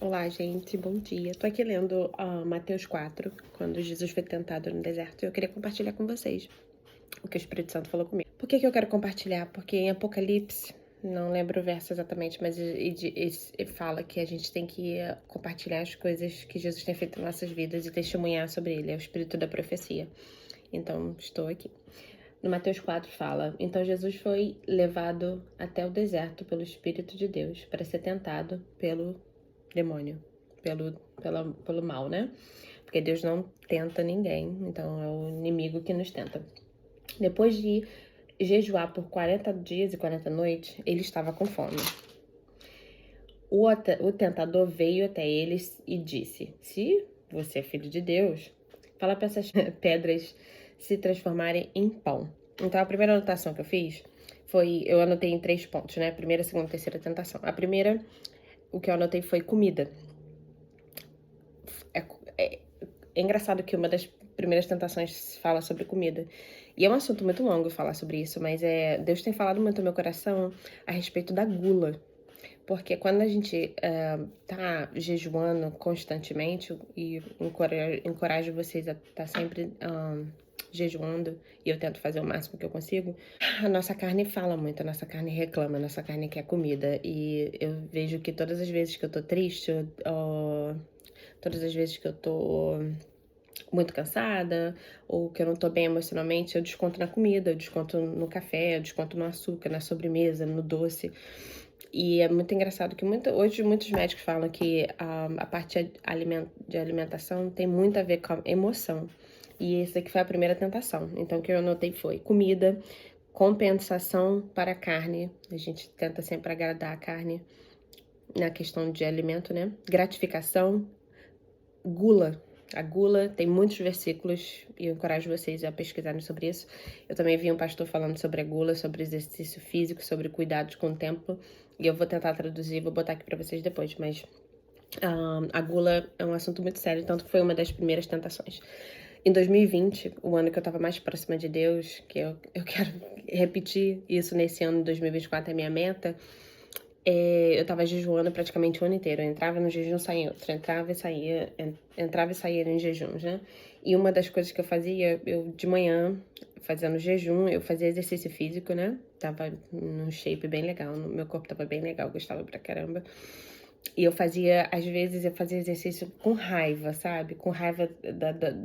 Olá, gente, bom dia. Tô aqui lendo Mateus 4, quando Jesus foi tentado no deserto, e eu queria compartilhar com vocês o que o Espírito Santo falou comigo. Por que que eu quero compartilhar? Porque em Apocalipse, não lembro o verso exatamente, mas ele fala que a gente tem que compartilhar as coisas que Jesus tem feito em nossas vidas e testemunhar sobre ele, é o espírito da profecia. Então, estou aqui. No Mateus 4 fala: Então Jesus foi levado até o deserto pelo Espírito de Deus para ser tentado pelo demônio, pelo mal, né? Porque Deus não tenta ninguém, então é o inimigo que nos tenta. Depois de jejuar por 40 dias e 40 noites, ele estava com fome. O tentador veio até eles e disse: Se você é filho de Deus, fala para essas pedras se transformarem em pão. Então a primeira anotação que eu fiz foi, eu anotei em 3 pontos, né? Primeira, segunda, terceira tentação. A primeira, o que eu anotei foi comida. É, é, é engraçado que uma das primeiras tentações fala sobre comida. E é um assunto muito longo falar sobre isso, mas Deus tem falado muito no meu coração a respeito da gula. Porque quando a gente tá jejuando constantemente, e encorajo vocês a estar sempre jejuando, e eu tento fazer o máximo que eu consigo, a nossa carne fala muito, a nossa carne reclama, a nossa carne quer comida. E eu vejo que todas as vezes que eu tô triste, todas as vezes que eu tô muito cansada, ou que eu não tô bem emocionalmente, eu desconto na comida, eu desconto no café, eu desconto no açúcar, na sobremesa, no doce. E é muito engraçado que hoje muitos médicos falam que a parte de alimentação tem muito a ver com a emoção. E essa aqui foi a primeira tentação. Então o que eu anotei foi comida, compensação para a carne. A gente tenta sempre agradar a carne na questão de alimento, né? Gratificação, gula. A gula tem muitos versículos e eu encorajo vocês a pesquisarem sobre isso. Eu também vi um pastor falando sobre a gula, sobre exercício físico, sobre cuidados com o tempo. E eu vou tentar traduzir, vou botar aqui pra vocês depois. Mas a gula é um assunto muito sério, tanto que foi uma das primeiras tentações. Em 2020, o ano que eu tava mais próxima de Deus, que eu quero repetir isso nesse ano, 2024 é minha meta. Eu tava jejuando praticamente o ano inteiro. Eu entrava no jejum, saía em outro. Entrava e saía em jejuns, né? E uma das coisas que eu fazia, eu de manhã, fazendo jejum, eu fazia exercício físico, né? Tava num shape bem legal, meu corpo tava bem legal, gostava pra caramba. E às vezes eu fazia exercício com raiva, sabe? Com raiva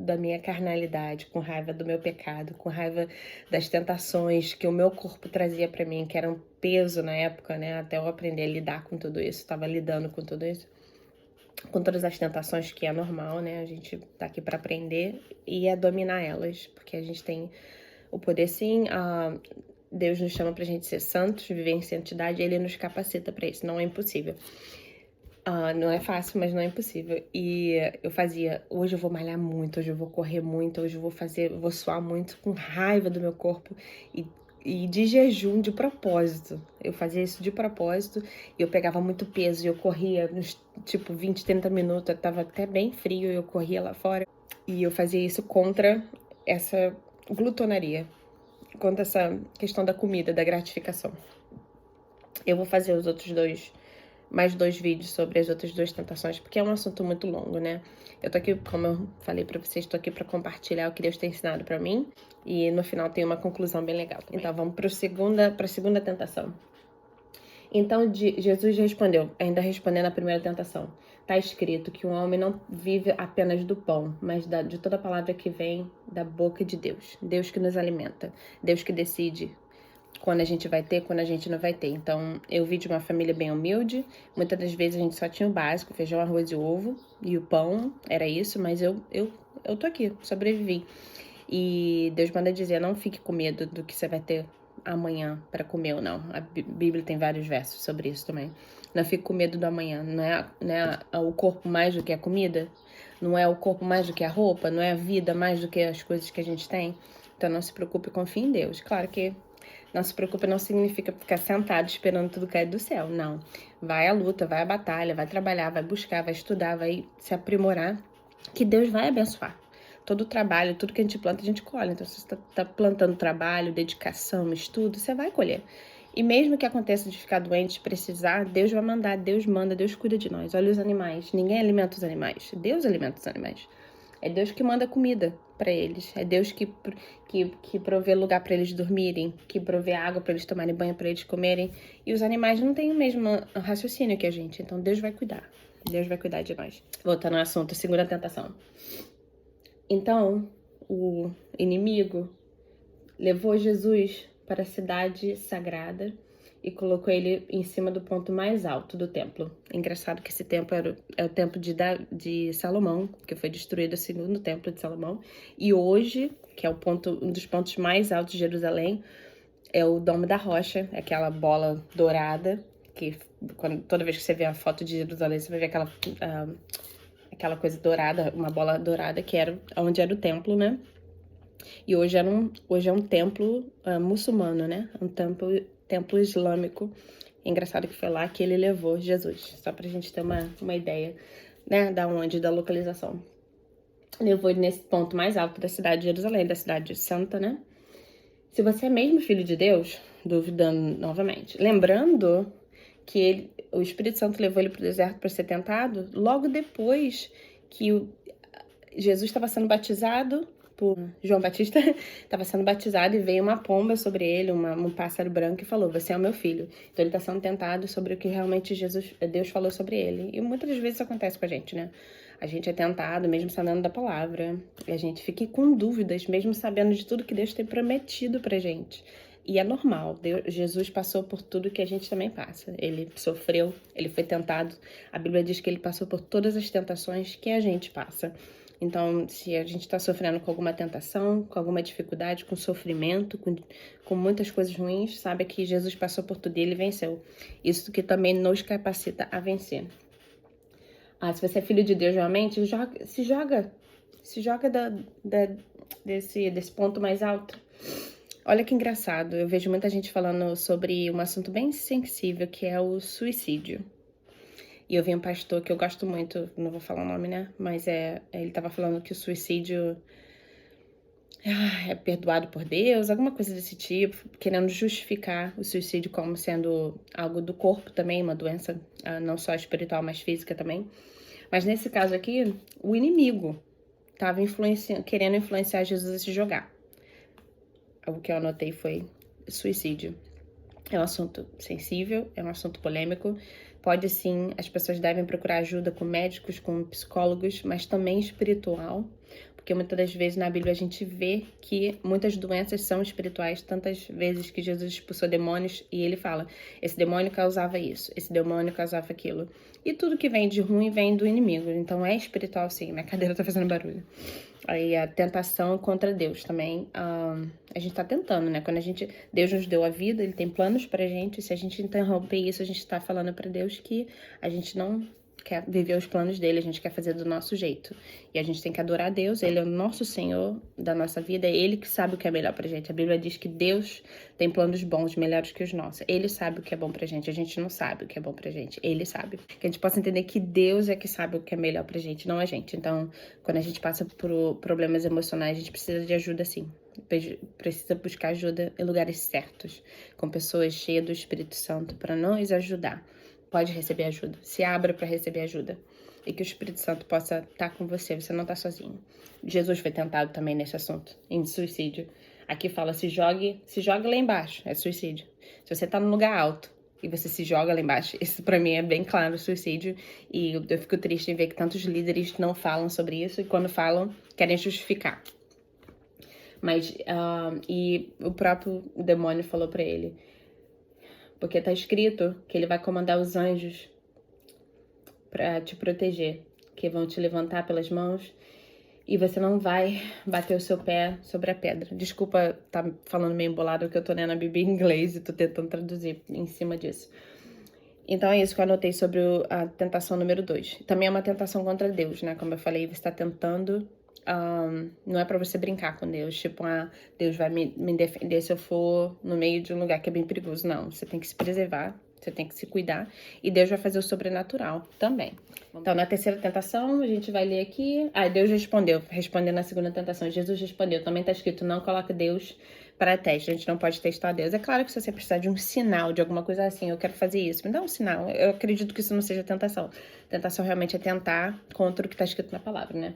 da minha carnalidade, com raiva do meu pecado, com raiva das tentações que o meu corpo trazia pra mim, que era um peso na época, né? Até eu aprender a lidar com tudo isso, tava lidando com tudo isso. Com todas as tentações, que é normal, né? A gente tá aqui pra aprender e dominar elas, porque a gente tem o poder sim. Deus nos chama pra gente ser santos, viver em santidade, e Ele nos capacita pra isso, não é impossível. Não é fácil, mas não é impossível. E eu fazia, hoje eu vou malhar muito, hoje eu vou correr muito, hoje eu vou suar muito com raiva do meu corpo e de jejum, de propósito. Eu fazia isso de propósito e eu pegava muito peso e eu corria uns, tipo, 20, 30 minutos, tava até bem frio, eu corria lá fora. E eu fazia isso contra essa glutonaria, contra essa questão da comida, da gratificação. Eu vou fazer mais dois vídeos sobre as outras duas tentações, porque é um assunto muito longo, né? Eu tô aqui, como eu falei pra vocês, tô aqui pra compartilhar o que Deus tem ensinado pra mim, e no final tem uma conclusão bem legal também. Então vamos pra segunda tentação. Então Jesus respondeu, ainda respondendo a primeira tentação: tá escrito que um homem não vive apenas do pão, mas de toda palavra que vem da boca de Deus. Deus que nos alimenta, Deus que decide quando a gente vai ter, quando a gente não vai ter. Então, eu vim de uma família bem humilde. Muitas das vezes a gente só tinha o básico, feijão, arroz e ovo. E o pão, era isso. Mas eu tô aqui, sobrevivi. E Deus manda dizer, não fique com medo do que você vai ter amanhã para comer ou não. A Bíblia tem vários versos sobre isso também. Não fique com medo do amanhã. Não é o corpo mais do que a comida? Não é o corpo mais do que a roupa? Não é a vida mais do que as coisas que a gente tem? Então não se preocupe, confie em Deus. Claro que não se preocupe não significa ficar sentado esperando tudo cair do céu, não. Vai à luta, vai à batalha, vai trabalhar, vai buscar, vai estudar, vai se aprimorar, que Deus vai abençoar. Todo o trabalho, tudo que a gente planta, a gente colhe. Então, se você tá plantando trabalho, dedicação, estudo, você vai colher. E mesmo que aconteça de ficar doente, precisar, Deus vai mandar, Deus manda, Deus cuida de nós. Olha os animais, ninguém alimenta os animais, Deus alimenta os animais. É Deus que manda comida para eles, é Deus que provê lugar para eles dormirem, que provê água para eles tomarem banho, para eles comerem. E os animais não têm o mesmo raciocínio que a gente, então Deus vai cuidar. Deus vai cuidar de nós. Voltando ao assunto, segunda tentação. Então, o inimigo levou Jesus para a cidade sagrada e colocou ele em cima do ponto mais alto do templo. Engraçado que esse templo é o templo de Salomão, que foi destruído o segundo templo de Salomão. E hoje, que é um dos pontos mais altos de Jerusalém, é o Domo da Rocha, aquela bola dourada, que toda vez que você vê a foto de Jerusalém, você vai ver aquela coisa dourada, uma bola dourada, que era onde era o templo, né? E hoje é um templo muçulmano, né? Um templo islâmico. É engraçado que foi lá que ele levou Jesus, só pra gente ter uma ideia, né? Da localização. Levou ele nesse ponto mais alto da cidade de Jerusalém, da cidade santa, né? Se você é mesmo filho de Deus, duvidando novamente, lembrando que o Espírito Santo levou ele para o deserto para ser tentado, logo depois que Jesus estava sendo batizado por João Batista, estava sendo batizado e veio uma pomba sobre ele, um pássaro branco, e falou: você é o meu filho. Então ele está sendo tentado sobre o que realmente Deus falou sobre ele. E muitas vezes isso acontece com a gente, né? A gente é tentado, mesmo sabendo da palavra, e a gente fica com dúvidas, mesmo sabendo de tudo que Deus tem prometido pra gente. E é normal, Jesus passou por tudo que a gente também passa. Ele sofreu, ele foi tentado. A Bíblia diz que ele passou por todas as tentações que a gente passa. Então, se a gente está sofrendo com alguma tentação, com alguma dificuldade, com sofrimento, com muitas coisas ruins, saiba que Jesus passou por tudo e ele venceu. Isso que também nos capacita a vencer. Se você é filho de Deus realmente, se joga desse ponto mais alto. Olha que engraçado, eu vejo muita gente falando sobre um assunto bem sensível, que é o suicídio. E eu vi um pastor que eu gosto muito, não vou falar o nome, né? Mas ele tava falando que o suicídio é perdoado por Deus, alguma coisa desse tipo, querendo justificar o suicídio como sendo algo do corpo também, uma doença não só espiritual, mas física também. Mas nesse caso aqui, o inimigo estava querendo influenciar Jesus a se jogar. O que eu anotei foi suicídio. É um assunto sensível, é um assunto polêmico. Pode sim, as pessoas devem procurar ajuda com médicos, com psicólogos, mas também espiritual. Porque muitas das vezes na Bíblia a gente vê que muitas doenças são espirituais, tantas vezes que Jesus expulsou demônios e ele fala: esse demônio causava isso, esse demônio causava aquilo. E tudo que vem de ruim vem do inimigo, então é espiritual sim. Minha cadeira tá fazendo barulho. Aí a tentação contra Deus também, a gente tá tentando, né? Quando Deus nos deu a vida, ele tem planos pra gente, se a gente interromper isso, a gente tá falando pra Deus que a gente não quer viver os planos dele, a gente quer fazer do nosso jeito. E a gente tem que adorar a Deus, ele é o nosso Senhor da nossa vida, é ele que sabe o que é melhor pra gente. A Bíblia diz que Deus tem planos bons, melhores que os nossos. Ele sabe o que é bom pra gente, a gente não sabe o que é bom pra gente, ele sabe. Que a gente possa entender que Deus é que sabe o que é melhor pra gente, não a gente. Então, quando a gente passa por problemas emocionais, a gente precisa de ajuda sim. Precisa buscar ajuda em lugares certos, com pessoas cheias do Espírito Santo para nos ajudar. Pode receber ajuda, se abra para receber ajuda e que o Espírito Santo possa estar com você não está sozinho. Jesus foi tentado também nesse assunto, em suicídio. Aqui fala, se jogue lá embaixo, é suicídio. Se você tá num lugar alto e você se joga lá embaixo, isso para mim é bem claro, suicídio, e eu fico triste em ver que tantos líderes não falam sobre isso e quando falam, querem justificar. Mas, e o próprio demônio falou para ele, porque tá escrito que ele vai comandar os anjos para te proteger, que vão te levantar pelas mãos e você não vai bater o seu pé sobre a pedra. Desculpa tá falando meio embolado, porque eu tô lendo a Bíblia em inglês e tô tentando traduzir em cima disso. Então é isso que eu anotei sobre a tentação número 2. Também é uma tentação contra Deus, né? Como eu falei, você está tentando... não é pra você brincar com Deus, tipo, Deus vai me defender se eu for no meio de um lugar que é bem perigoso. Não, você tem que se preservar, você tem que se cuidar e Deus vai fazer o sobrenatural também. Então, na terceira tentação, a gente vai ler aqui. Deus respondendo na segunda tentação, Jesus respondeu, também tá escrito, não coloque Deus para teste. A gente não pode testar Deus. É claro que se você precisar de um sinal, de alguma coisa assim, eu quero fazer isso, me dá um sinal. Eu acredito que isso não seja tentação. Tentação realmente é tentar contra o que está escrito na palavra, né?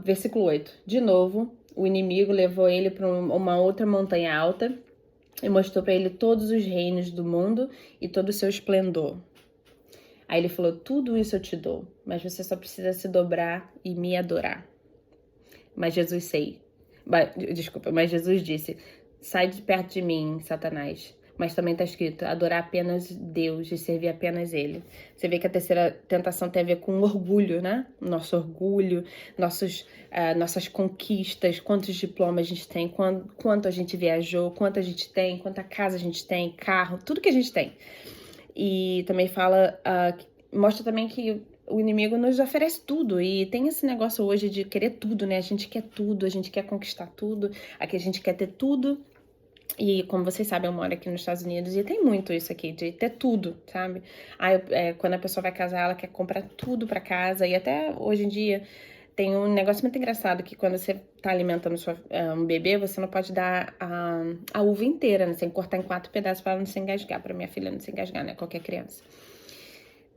Versículo 8. De novo, o inimigo levou ele para uma outra montanha alta e mostrou para ele todos os reinos do mundo e todo o seu esplendor. Aí ele falou, tudo isso eu te dou, mas você só precisa se dobrar e me adorar. Mas Jesus disse, sai de perto de mim, Satanás. Mas também está escrito, adorar apenas Deus e servir apenas Ele. Você vê que a terceira tentação tem a ver com orgulho, né? Nosso orgulho, nossas conquistas, quantos diplomas a gente tem, quanto a gente viajou, quanto a gente tem, quanta casa a gente tem, carro, tudo que a gente tem. E também mostra também que o inimigo nos oferece tudo, e tem esse negócio hoje de querer tudo, né? A gente quer tudo, a gente quer conquistar tudo, aqui a gente quer ter tudo. E como vocês sabem, eu moro aqui nos Estados Unidos e tem muito isso aqui, de ter tudo, sabe? Quando a pessoa vai casar, ela quer comprar tudo pra casa, e até hoje em dia tem um negócio muito engraçado, que quando você tá alimentando um bebê, você não pode dar a uva inteira, né? Você tem que cortar em 4 pedaços pra ela não se engasgar, pra minha filha não se engasgar, né? Qualquer criança.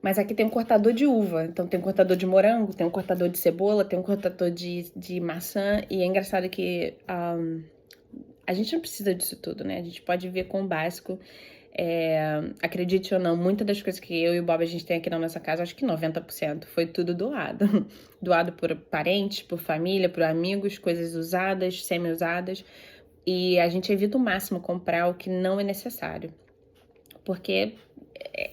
Mas aqui tem um cortador de uva, então tem um cortador de morango, tem um cortador de cebola, tem um cortador de maçã, e é engraçado que a gente não precisa disso tudo, né? A gente pode viver com o básico. Acredite ou não, muitas das coisas que eu e o Bob a gente tem aqui na nossa casa, acho que 90%, foi tudo doado. Doado por parentes, por família, por amigos, coisas usadas, semi-usadas. E a gente evita o máximo comprar o que não é necessário. Porque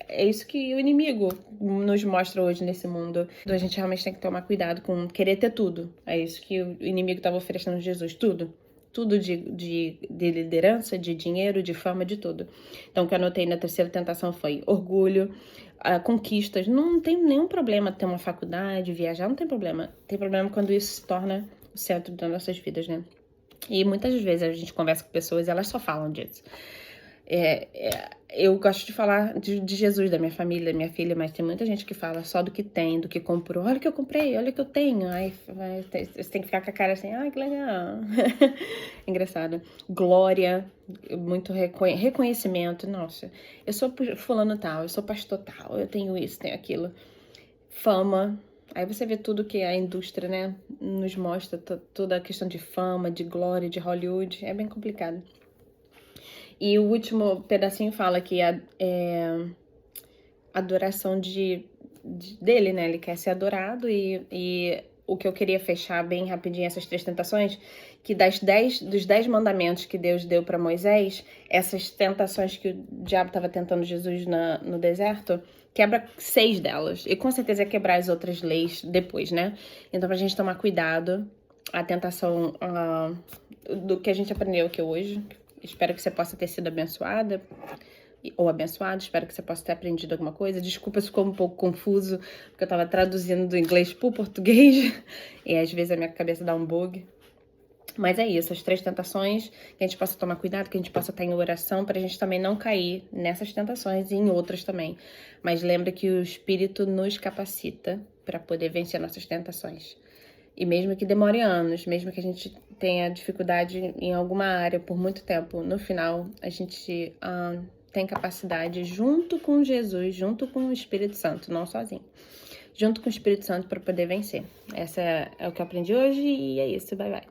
é isso que o inimigo nos mostra hoje nesse mundo. Então a gente realmente tem que tomar cuidado com querer ter tudo. É isso que o inimigo estava oferecendo a Jesus, tudo. Tudo de liderança, de dinheiro, de fama, de tudo. Então o que eu anotei na terceira tentação foi orgulho, conquistas. Não tem nenhum problema ter uma faculdade, viajar, não tem problema. Tem problema quando isso se torna o centro das nossas vidas, né? E muitas vezes a gente conversa com pessoas e elas só falam disso. Eu gosto de falar de Jesus, da minha família, da minha filha, mas tem muita gente que fala só do que tem, do que comprou. Olha o que eu comprei, olha o que eu tenho. Aí você tem que ficar com a cara assim, que legal. Engraçado. Glória, muito reconhecimento. Nossa, eu sou fulano tal, eu sou pastor tal, eu tenho isso, tenho aquilo. Fama. Aí você vê tudo que a indústria, né, nos mostra, toda a questão de fama, de glória, de Hollywood. É bem complicado. E o último pedacinho fala que a adoração dele, né? Ele quer ser adorado e o que eu queria fechar bem rapidinho, essas 3 tentações, que dos 10 mandamentos que Deus deu para Moisés, essas tentações que o diabo estava tentando Jesus no deserto, quebra 6 delas. E com certeza ia quebrar as outras leis depois, né? Então pra gente tomar cuidado, a tentação do que a gente aprendeu aqui hoje. Espero que você possa ter sido abençoada ou abençoado. Espero que você possa ter aprendido alguma coisa. Desculpa se ficou um pouco confuso, porque eu tava traduzindo do inglês pro português e às vezes a minha cabeça dá um bug. Mas é isso, as 3 tentações, que a gente possa tomar cuidado, que a gente possa estar em oração para a gente também não cair nessas tentações e em outras também. Mas lembra que o Espírito nos capacita para poder vencer nossas tentações. E mesmo que demore anos, mesmo que a gente tenha dificuldade em alguma área por muito tempo, no final a gente tem capacidade, junto com Jesus, junto com o Espírito Santo, não sozinho, junto com o Espírito Santo para poder vencer. Essa é o que eu aprendi hoje e é isso, bye bye.